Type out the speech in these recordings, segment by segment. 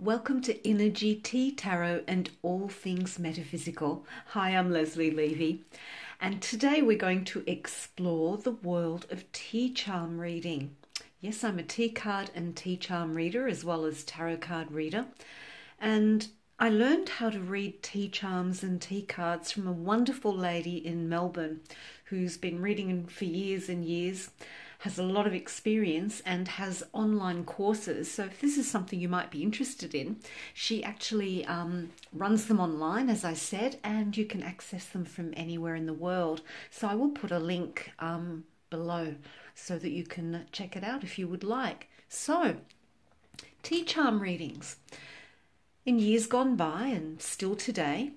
Welcome to Innerji Tea Tarot and all things metaphysical. Hi, I'm Leslie Levy, and today we're going to explore the world of tea charm reading. Yes, I'm a tea card and tea charm reader as well as tarot card reader, and I learned how to read tea charms and tea cards from a wonderful lady in Melbourne who's been reading for years and years, has a lot of experience and has online courses. So if this is something you might be interested in, she actually runs them online, as I said, and you can access them from anywhere in the world. So I will put a link below so that you can check it out if you would like. So, tea charm readings. In years gone by, and still today,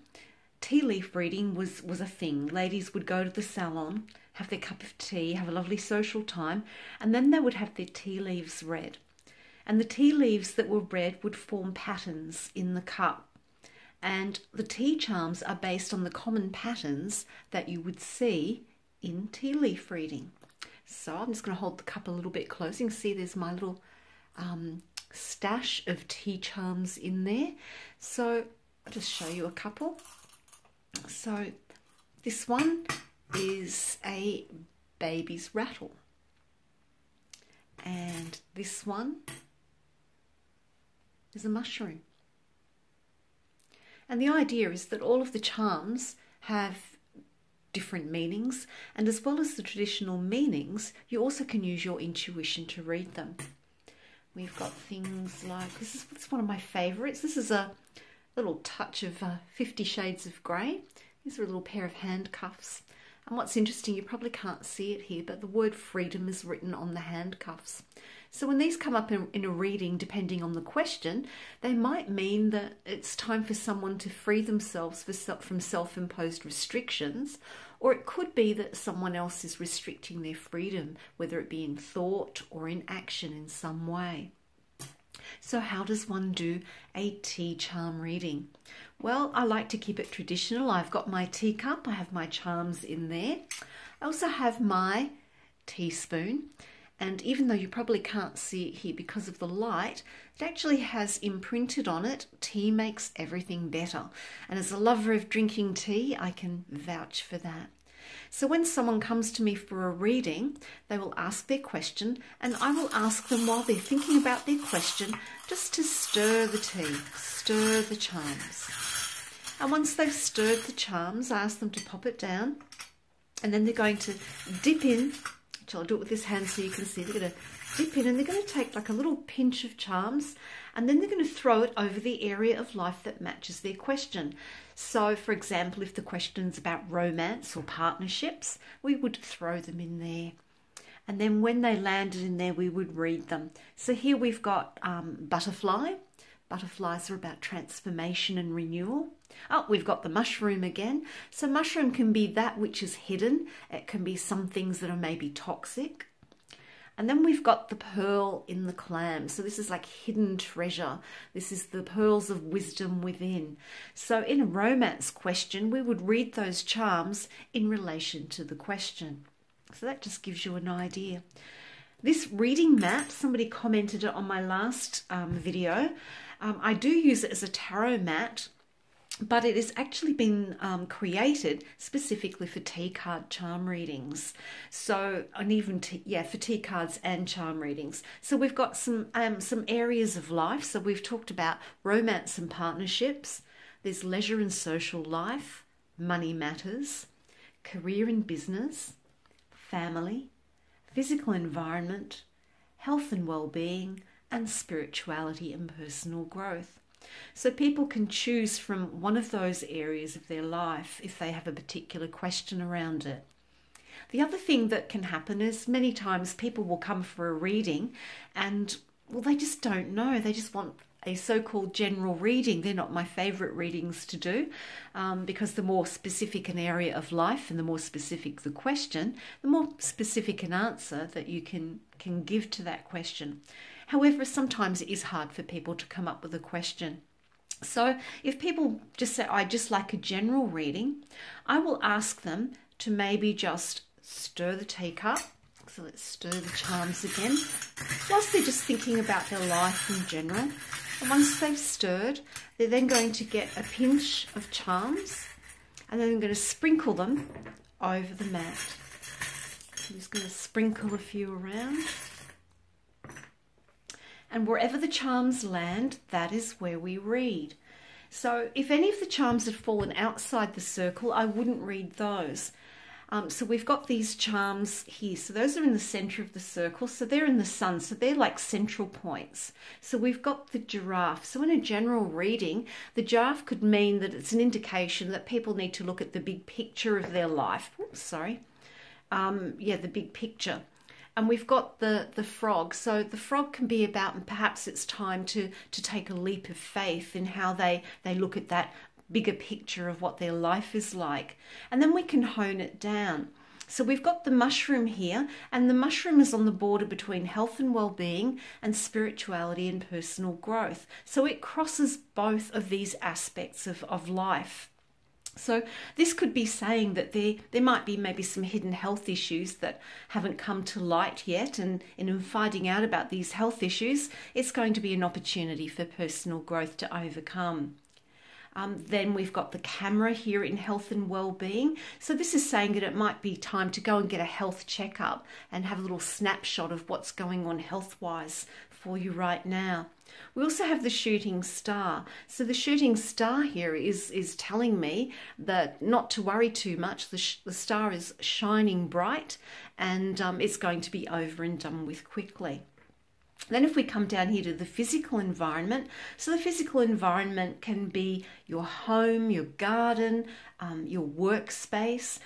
tea leaf reading was a thing. Ladies would go to the salon, have their cup of tea, have a lovely social time, and then they would have their tea leaves read. And the tea leaves that were read would form patterns in the cup. And the tea charms are based on the common patterns that you would see in tea leaf reading. So I'm just going to hold the cup a little bit close. You can see there's my little stash of tea charms in there. So I'll just show you a couple. So this one is a baby's rattle, and this one is a mushroom. And the idea is that all of the charms have different meanings, and as well as the traditional meanings, you also can use your intuition to read them. We've got things like, this is one of my favorites. This is a little touch of 50 Shades of Grey. These are a little pair of handcuffs. And what's interesting, you probably can't see it here, but the word freedom is written on the handcuffs. So when these come up in a reading, depending on the question, they might mean that it's time for someone to free themselves from self-imposed restrictions, or it could be that someone else is restricting their freedom, whether it be in thought or in action in some way. So how does one do a tea charm reading? Well, I like to keep it traditional. I've got my teacup, I have my charms in there. I also have my teaspoon, and even though you probably can't see it here because of the light, it actually has imprinted on it, tea makes everything better. And as a lover of drinking tea, I can vouch for that. So when someone comes to me for a reading, they will ask their question, and I will ask them while they're thinking about their question, just to stir the tea, stir the charms. And once they've stirred the charms, I ask them to pop it down, and then they're going to dip in, which I'll do it with this hand so you can see. They're going to dip in, and they're going to take like a little pinch of charms, and then they're going to throw it over the area of life that matches their question. So, for example, if the question's about romance or partnerships, we would throw them in there. And then when they landed in there, we would read them. So here we've got butterfly. Butterflies are about transformation and renewal. Oh, we've got the mushroom again. So mushroom can be that which is hidden. It can be some things that are maybe toxic. And then we've got the pearl in the clam. So this is like hidden treasure. This is the pearls of wisdom within. So in a romance question, we would read those charms in relation to the question. So that just gives you an idea. This reading mat, somebody commented it on my last video. I do use it as a tarot mat, but it has actually been created specifically for tea card charm readings. So, and even for tea cards and charm readings. So we've got some areas of life. So we've talked about romance and partnerships. There's leisure and social life, money matters, career and business, family, physical environment, health and well-being, and spirituality and personal growth. So people can choose from one of those areas of their life if they have a particular question around it. The other thing that can happen is many times people will come for a reading and, well, they just don't know. They just want a so-called general reading. They're not my favourite readings to do because the more specific an area of life and the more specific the question, the more specific an answer that you can give to that question. However, sometimes it is hard for people to come up with a question. So if people just say, I just like a general reading, I will ask them to maybe just stir the teacup. So let's stir the charms again. Whilst they're just thinking about their life in general, And once they've stirred, they're then going to get a pinch of charms, and then I'm going to sprinkle them over the mat. I'm just going to sprinkle a few around. And wherever the charms land, that is where we read. So if any of the charms had fallen outside the circle, I wouldn't read those. So we've got these charms here. So those are in the center of the circle. So they're in the sun. So they're like central points. So we've got the giraffe. So in a general reading, the giraffe could mean that it's an indication that people need to look at the big picture of their life. Oops, sorry. Yeah, the big picture. And we've got the frog. So the frog can be about, perhaps it's time to take a leap of faith in how they look at that bigger picture of what their life is like. And then we can hone it down. So we've got the mushroom here, and the mushroom is on the border between health and well-being and spirituality and personal growth. So it crosses both of these aspects of life. So this could be saying that there might be maybe some hidden health issues that haven't come to light yet, and in finding out about these health issues, it's going to be an opportunity for personal growth to overcome. Then we've got the camera here in health and well-being. So this is saying that it might be time to go and get a health checkup and have a little snapshot of what's going on health-wise for you right now. We also have the shooting star. So the shooting star here is telling me that not to worry too much. The star is shining bright, and it's going to be over and done with quickly. Then if we come down here to the physical environment, so the physical environment can be your home, your garden, your workspace.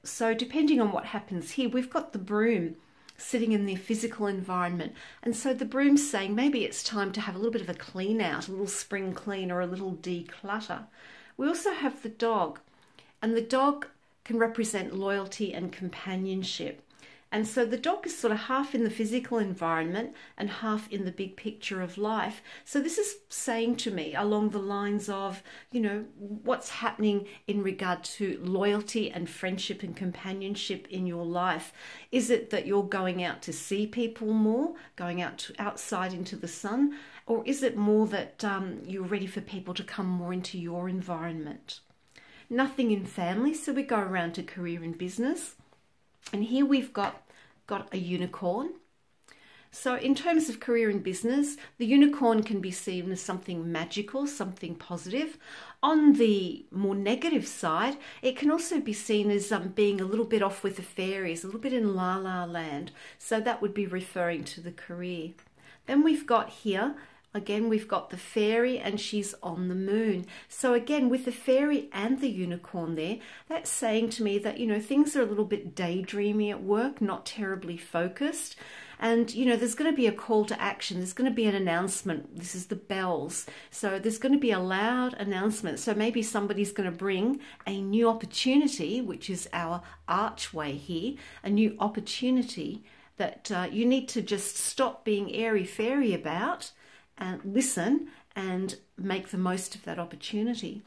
So depending on what happens here, we've got the broom sitting in the physical environment. And so the broom's saying maybe it's time to have a little bit of a clean out, a little spring clean or a little declutter. We also have the dog, and the dog can represent loyalty and companionship. And so the dog is sort of half in the physical environment and half in the big picture of life. So this is saying to me along the lines of, you know, what's happening in regard to loyalty and friendship and companionship in your life. Is it that you're going out to see people more, going outside into the sun? Or is it more that you're ready for people to come more into your environment? Nothing in family, so we go around to career and business. And here we've got a unicorn. So in terms of career and business, the unicorn can be seen as something magical, something positive. On the more negative side, it can also be seen as being a little bit off with the fairies, a little bit in la la land. So that would be referring to the career. Then we've got here, again, we've got the fairy, and she's on the moon. So again, with the fairy and the unicorn there, that's saying to me that, you know, things are a little bit daydreamy at work, not terribly focused. And, you know, there's going to be a call to action. There's going to be an announcement. This is the bells. So there's going to be a loud announcement. So maybe somebody's going to bring a new opportunity, which is our archway here, a new opportunity that you need to just stop being airy-fairy about and listen and make the most of that opportunity.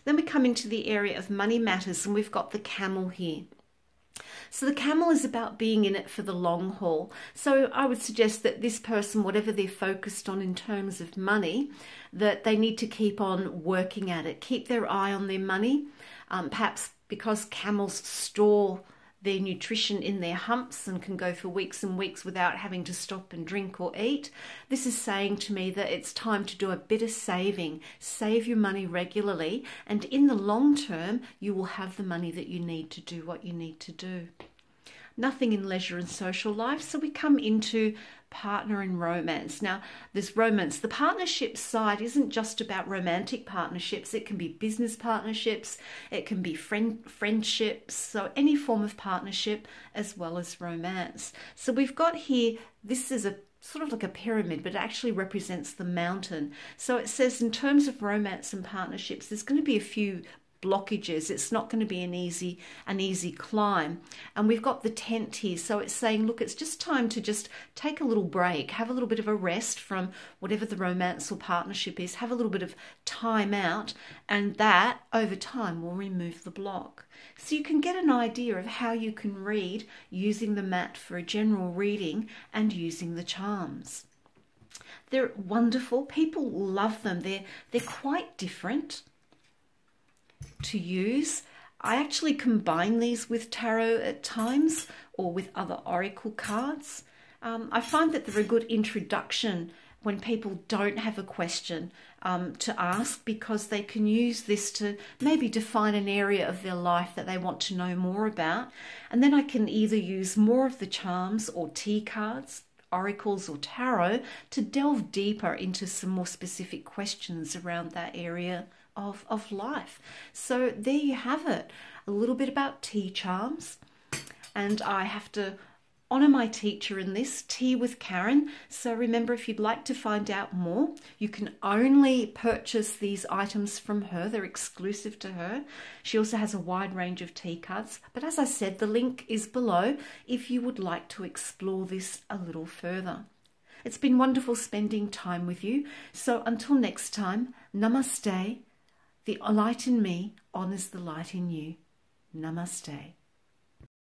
Then we come into the area of money matters, and we've got the camel here. So the camel is about being in it for the long haul. So I would suggest that this person, whatever they're focused on in terms of money, that they need to keep on working at it, keep their eye on their money. Perhaps because camels store their nutrition in their humps and can go for weeks and weeks without having to stop and drink or eat. This is saying to me that it's time to do a bit of saving. Save your money regularly, and in the long term, you will have the money that you need to do what you need to do. Nothing in leisure and social life, so we come into partner and romance. Now, there's romance. The partnership side isn't just about romantic partnerships. It can be business partnerships. It can be friendships. So any form of partnership as well as romance. So we've got here, this is a sort of like a pyramid, but it actually represents the mountain. So it says in terms of romance and partnerships, there's going to be a few blockages. It's not going to be an easy climb. And we've got the tent here. So it's saying, look, it's just time to just take a little break, have a little bit of a rest from whatever the romance or partnership is, have a little bit of time out, and that over time will remove the block. So you can get an idea of how you can read using the mat for a general reading and using the charms. They're wonderful. People love them. They're quite different to use. I actually combine these with tarot at times or with other oracle cards. I find that they're a good introduction when people don't have a question to ask, because they can use this to maybe define an area of their life that they want to know more about. And then I can either use more of the charms or tea cards, oracles or tarot, to delve deeper into some more specific questions around that area of life. So there you have it, a little bit about tea charms. And I have to honour my teacher in this, Tea with Karen. So remember, if you'd like to find out more, you can only purchase these items from her. They're exclusive to her. She also has a wide range of tea cards. But as I said, the link is below if you would like to explore this a little further. It's been wonderful spending time with you. So until next time, namaste. The light in me honours the light in you. Namaste.